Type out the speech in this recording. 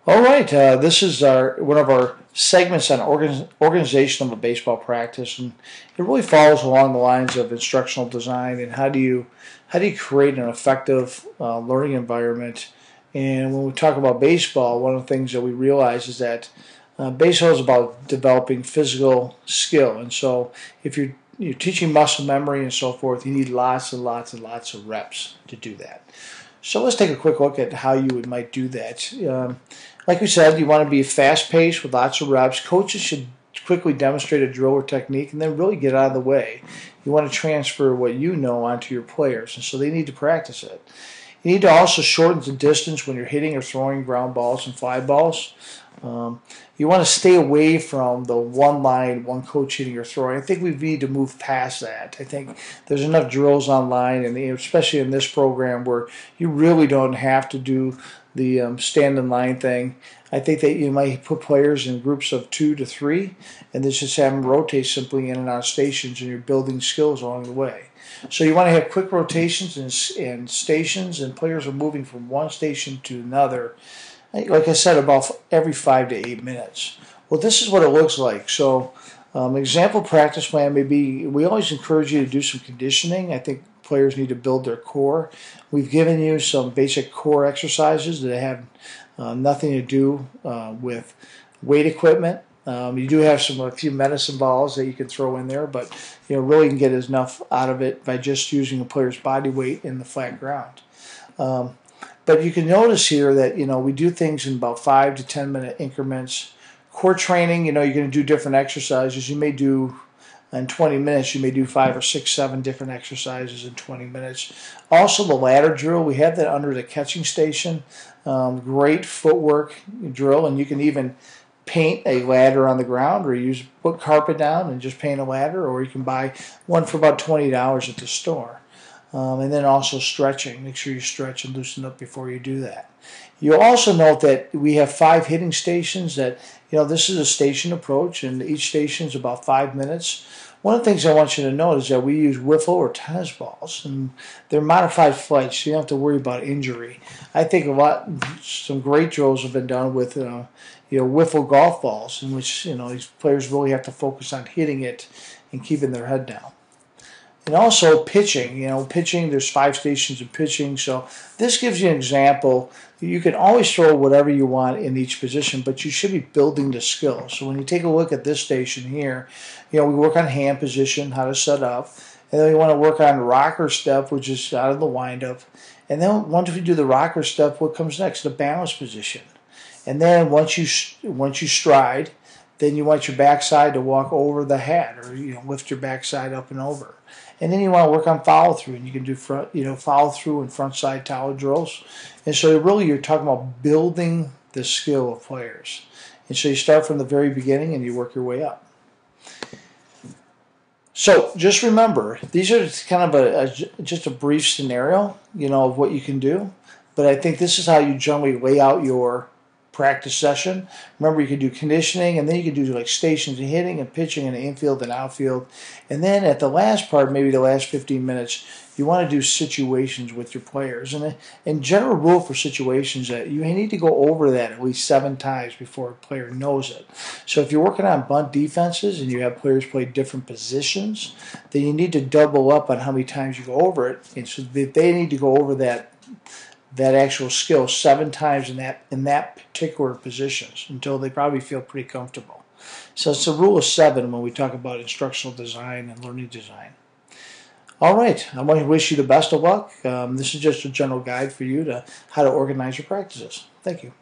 All right, this is one of our segments on organization of a baseball practice, and it really follows along the lines of instructional design and how do you create an effective learning environment. And when we talk about baseball, one of the things that we realize is that baseball is about developing physical skill, and so if you're teaching muscle memory and so forth, you need lots and lots and lots of reps to do that. So let's take a quick look at how you might do that. Like we said, you want to be fast-paced with lots of reps. Coaches should quickly demonstrate a drill or technique and then really get out of the way. You want to transfer what you know onto your players, and so they need to practice it. You need to also shorten the distance when you're hitting or throwing ground balls and fly balls. You want to stay away from the one line, one coach hitting or throwing. I think we need to move past that. I think there's enough drills online, and especially in this program where you really don't have to do the stand in line thing. I think that you might put players in groups of 2 to 3 and then just have them rotate simply in and out of stations, and you're building skills along the way. So you want to have quick rotations and stations, and players are moving from one station to another, like I said, about every 5 to 8 minutes. Well, this is what it looks like. So example practice plan may be, we always encourage you to do some conditioning. I think players need to build their core. We've given you some basic core exercises that have nothing to do with weight equipment. You do have a few medicine balls that you can throw in there, but really can get enough out of it by just using a player's body weight in the flat ground. But you can notice here that we do things in about 5 to 10 minute increments. Core training, you're going to do different exercises. You may do in 20 minutes, you may do 5 or 6, 7 different exercises in 20 minutes. Also, the ladder drill, we have that under the catching station. Great footwork drill, and you can even paint a ladder on the ground, or put carpet down and just paint a ladder, or you can buy one for about $20 at the store. And then also stretching. Make sure you stretch and loosen up before you do that. You'll also note that we have 5 hitting stations. That this is a station approach, and each station is about 5 minutes. One of the things I want you to note is that we use wiffle or tennis balls, and they're modified flights, so you don't have to worry about injury. I think some great drills have been done with wiffle golf balls, in which these players really have to focus on hitting it and keeping their head down. And also pitching, pitching, there's 5 stations of pitching. So this gives you an example. You can always throw whatever you want in each position, but you should be building the skill. So when you take a look at this station here, we work on hand position, how to set up. And then we want to work on rocker step, which is out of the windup. And then once we do the rocker step, what comes next? The balance position. And then once you stride, then you want your backside to walk over the hat, or lift your backside up and over. And then you want to work on follow through, and you can do follow through and front side tower drills. And so really you're talking about building the skill of players. And so you start from the very beginning and you work your way up. So just remember, these are kind of just a brief scenario, of what you can do. But I think this is how you generally lay out your practice session. Remember, you can do conditioning, and then you can do like stations and hitting and pitching in the infield and outfield. And then at the last part, maybe the last 15 minutes, you want to do situations with your players. And general rule for situations that you need to go over that at least 7 times before a player knows it. So if you're working on bunt defenses and you have players play different positions, then you need to double up on how many times you go over it. And so they need to go over that actual skill 7 times in that particular positions until they probably feel pretty comfortable. So it's a rule of 7 when we talk about instructional design and learning design. All right, I want to wish you the best of luck. This is just a general guide for you to how to organize your practices. Thank you.